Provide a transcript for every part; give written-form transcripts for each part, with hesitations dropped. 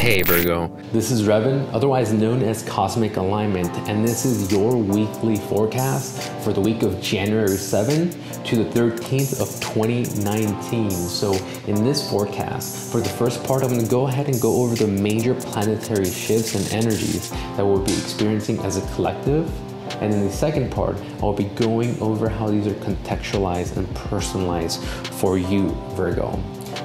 Hey Virgo, this is Revan, otherwise known as Cosmic Alignment, and this is your weekly forecast for the week of January 7th to the 13th of 2019. So in this forecast, for the first part, I'm going to go ahead and go over the major planetary shifts and energies that we'll be experiencing as a collective. And in the second part, I'll be going over how these are contextualized and personalized for you, Virgo.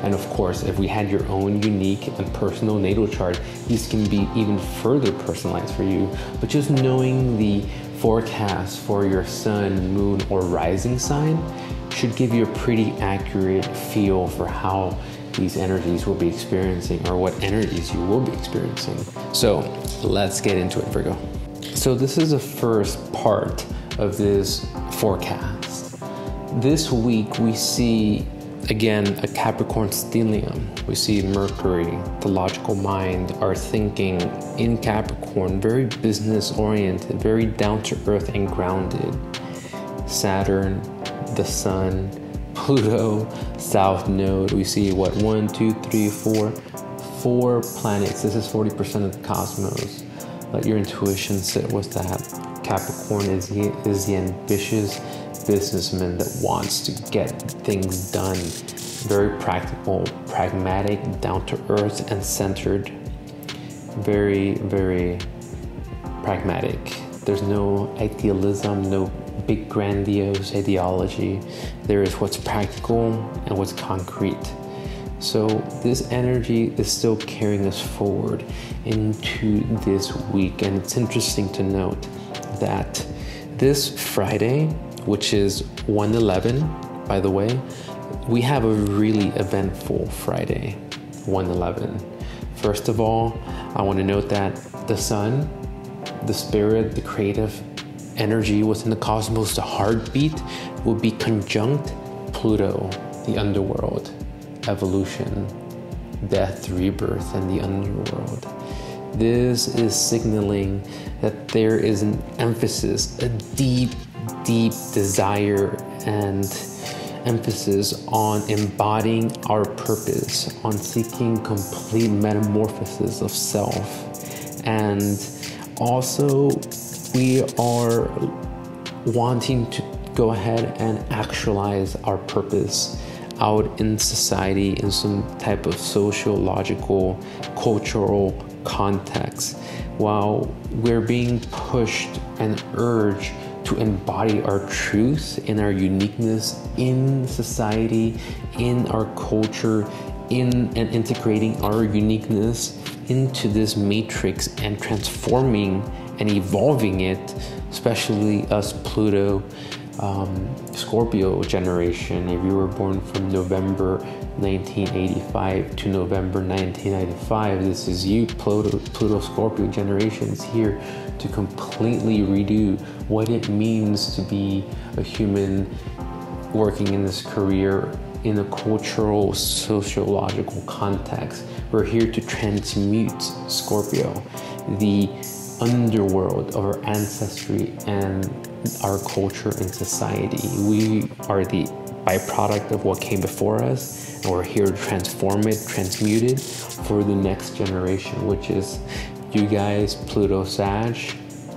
And of course, if we had your own unique and personal natal chart, these can be even further personalized for you. But just knowing the forecast for your sun, moon, or rising sign should give you a pretty accurate feel for how these energies will be experiencing, or what energies you will be experiencing. So let's get into it, Virgo. So this is the first part of this forecast. This week we see, again, a Capricorn stellium. We see Mercury, the logical mind, our thinking in Capricorn, very business oriented, very down to earth and grounded. Saturn, the sun, Pluto, South Node. We see what, 1, 2, 3, 4 planets. This is 40% of the cosmos. Let your intuition sit with that. Capricorn is the ambitious businessman that wants to get things done. Very practical, pragmatic, down to earth and centered. Very, very pragmatic. There's no idealism, no big grandiose ideology. There is what's practical and what's concrete. So this energy is still carrying us forward into this week. And it's interesting to note that this Friday, which is 1/11, by the way, we have a really eventful Friday, 1/11. First of all, I want to note that the sun, the spirit, the creative energy within the cosmos, the heartbeat, will be conjunct Pluto, the underworld, evolution, death, rebirth, and the underworld. This is signaling that there is an emphasis, a deep desire and emphasis on embodying our purpose, on seeking complete metamorphosis of self. And also, we are wanting to go ahead and actualize our purpose out in society in some type of sociological, cultural context, while we're being pushed and urged to embody our truth and our uniqueness in society, in our culture, and integrating our uniqueness into this matrix and transforming and evolving it, especially us Pluto, Scorpio generation. If you were born from November 1985 to November 1995, this is you. Pluto Scorpio generation is here to completely redo what it means to be a human working in this career in a cultural, sociological context. We're here to transmute Scorpio, the underworld of our ancestry and our culture and society. We are the byproduct of what came before us, and we're here to transform it, transmute it for the next generation, which is you guys, Pluto Sag,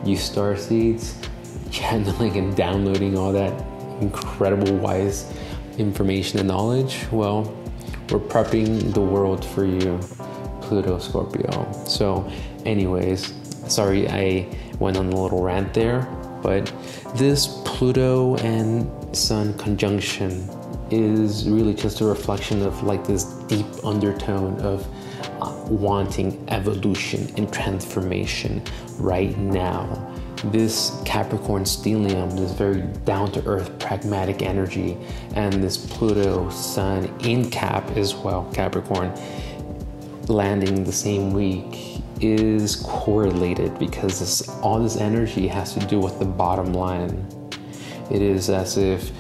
you starseeds, channeling and downloading all that incredible wise information and knowledge. Well, we're prepping the world for you, Pluto Scorpio. So anyways, sorry I went on a little rant there, but this Pluto and Sun conjunction is really just a reflection of like this deep undertone of wanting evolution and transformation right now. This Capricorn stellium, this very down-to-earth pragmatic energy, and this Pluto Sun in Cap as well, Capricorn, landing the same week is correlated because all this energy has to do with the bottom line. It is as if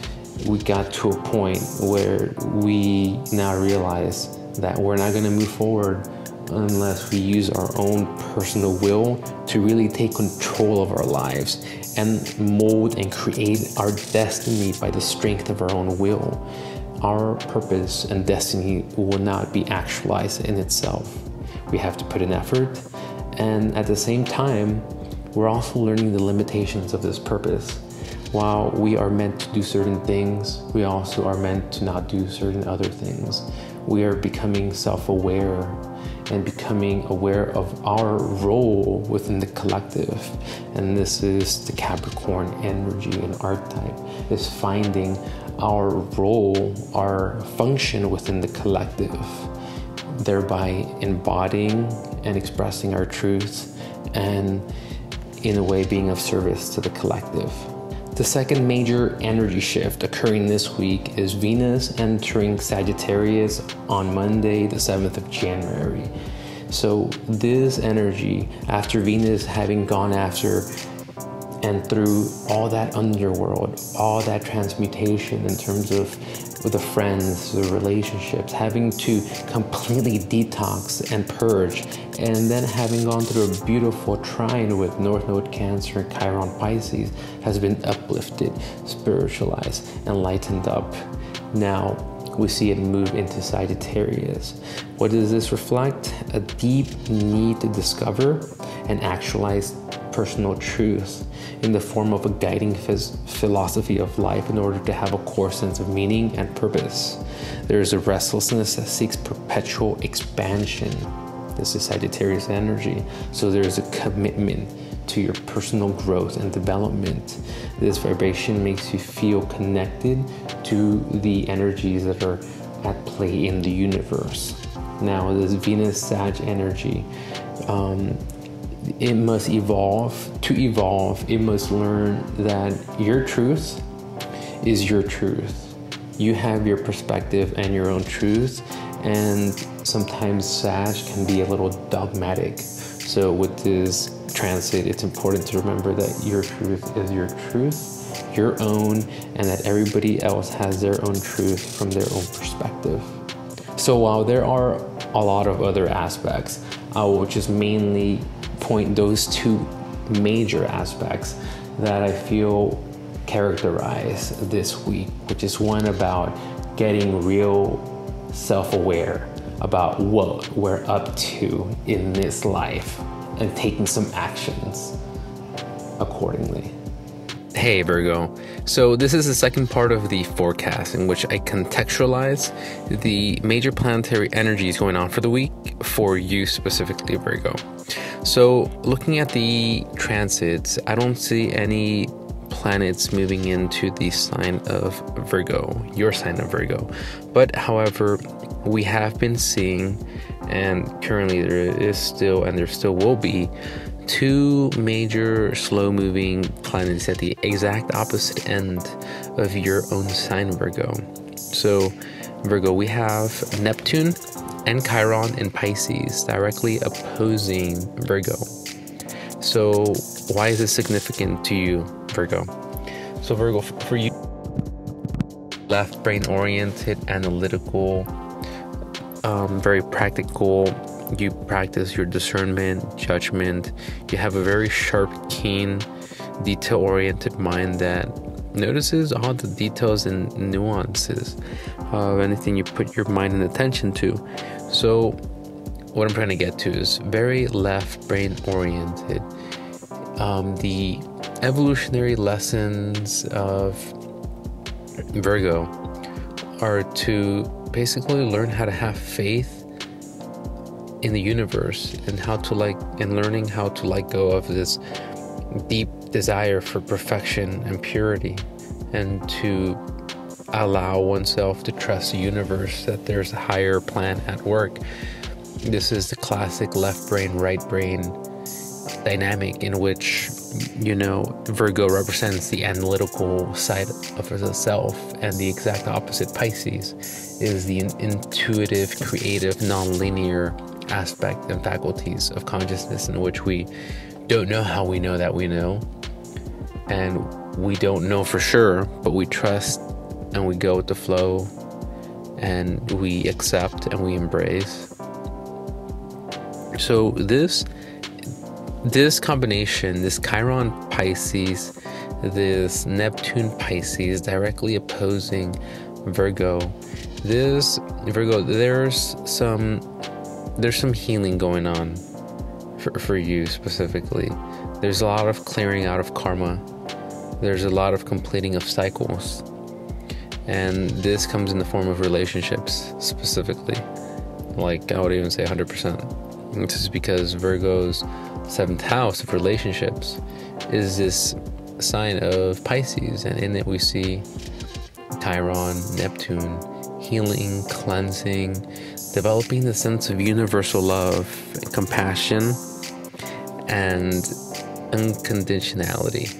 we got to a point where we now realize that we're not going to move forward unless we use our own personal will to really take control of our lives and mold and create our destiny by the strength of our own will. Our purpose and destiny will not be actualized in itself. We have to put in effort. And at the same time, we're also learning the limitations of this purpose. While we are meant to do certain things, we also are meant to not do certain other things. We are becoming self-aware and becoming aware of our role within the collective. And this is the Capricorn energy and archetype, is finding our role, our function within the collective, thereby embodying and expressing our truth, and in a way being of service to the collective. The second major energy shift occurring this week is Venus entering Sagittarius on Monday, the 7th of January. So this energy, after Venus having gone after and through all that underworld, all that transmutation in terms of the friends, the relationships, having to completely detox and purge, and then having gone through a beautiful trine with North Node Cancer and Chiron Pisces, has been uplifted, spiritualized, and lightened up. Now we see it move into Sagittarius. What does this reflect? A deep need to discover and actualize personal truth in the form of a guiding philosophy of life in order to have a core sense of meaning and purpose. There is a restlessness that seeks perpetual expansion. This is Sagittarius energy. So there is a commitment to your personal growth and development. This vibration makes you feel connected to the energies that are at play in the universe. Now, this Venus-Sag energy, it must evolve. To evolve, it must learn that your truth is your truth. You have your perspective and your own truth, and sometimes Sag can be a little dogmatic. So with this transit, it's important to remember that your truth is your truth, your own, and that everybody else has their own truth from their own perspective. So while there are a lot of other aspects, I will just mainly point those two major aspects that I feel characterize this week, which is one about getting real self-aware about what we're up to in this life and taking some actions accordingly. Hey Virgo, so this is the second part of the forecast in which I contextualize the major planetary energies going on for the week for you specifically, Virgo. So looking at the transits, I don't see any planets moving into the sign of Virgo, your sign of Virgo. But however, we have been seeing, and currently there is still, and there still will be, two major slow-moving planets at the exact opposite end of your own sign, Virgo. So, Virgo, we have Neptune and Chiron in Pisces directly opposing Virgo. So, why is this significant to you, Virgo? So, Virgo, for you, left brain-oriented, analytical, very practical. You practice your discernment, judgment. You have a very sharp, keen, detail-oriented mind that notices all the details and nuances of anything you put your mind and attention to. So what I'm trying to get to is very left brain oriented. The evolutionary lessons of Virgo are to basically learn how to have faith in the universe, and learning how to let go of this deep desire for perfection and purity, and to allow oneself to trust the universe that there's a higher plan at work. This is the classic left brain, right brain dynamic in which, you know, Virgo represents the analytical side of the self, and the exact opposite, Pisces, is the intuitive, creative, non-linear aspect and faculties of consciousness, in which we don't know how we know that we know, and we don't know for sure, but we trust and we go with the flow, and we accept and we embrace. So this combination, this Chiron Pisces, this Neptune Pisces directly opposing Virgo, there's some there's some healing going on for you specifically. There's a lot of clearing out of karma. There's a lot of completing of cycles. And this comes in the form of relationships specifically. Like, I would even say 100%. This is because Virgo's 7th house of relationships is this sign of Pisces, and in it we see Chiron, Neptune, healing, cleansing, developing the sense of universal love, compassion, and unconditionality.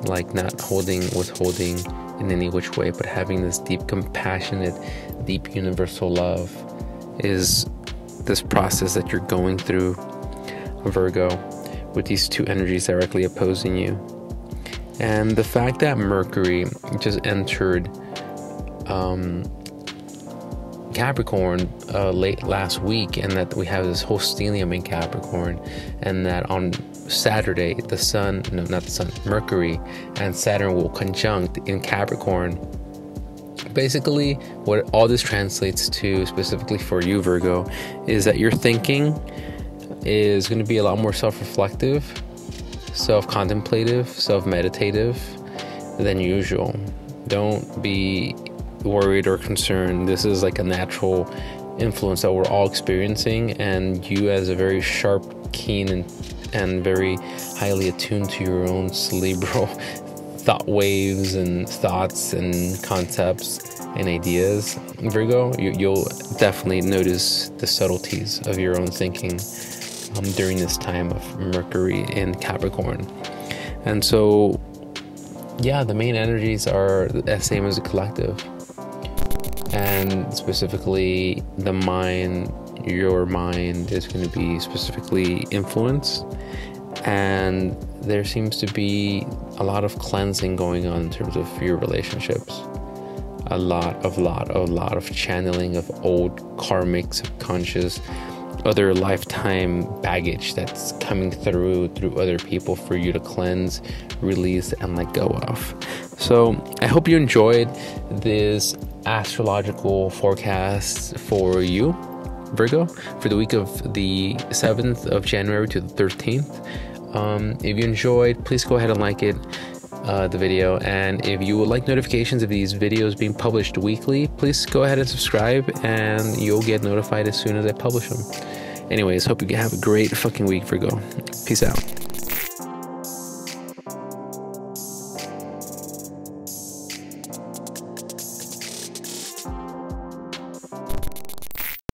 Like not withholding in any which way, but having this deep, compassionate, deep universal love is this process that you're going through, Virgo, with these two energies directly opposing you. And the fact that Mercury just entered Capricorn late last week, and that we have this whole stellium in Capricorn, and that on Saturday Mercury and Saturn will conjunct in Capricorn. Basically, what all this translates to, specifically for you, Virgo, is that your thinking is going to be a lot more self-reflective, self-contemplative, self-meditative than usual. Don't be worried or concerned. This is like a natural influence that we're all experiencing, and you, as a very sharp, keen, and very highly attuned to your own cerebral thought waves and thoughts and concepts and ideas, Virgo, you'll definitely notice the subtleties of your own thinking during this time of Mercury in Capricorn. And so, yeah, the main energies are the same as a collective, and specifically the mind, your mind is going to be specifically influenced, and there seems to be a lot of cleansing going on in terms of your relationships. A lot of channeling of old karmic, subconscious, other lifetime baggage that's coming through other people for you to cleanse, release, and let go of. So I hope you enjoyed this astrological forecast for you, Virgo, for the week of the 7th of January to the 13th. If you enjoyed, please go ahead and like it, the video, and if you would like notifications of these videos being published weekly, please go ahead and subscribe, and you'll get notified as soon as I publish them. Anyways, hope you have a great fucking week, Virgo. Peace out.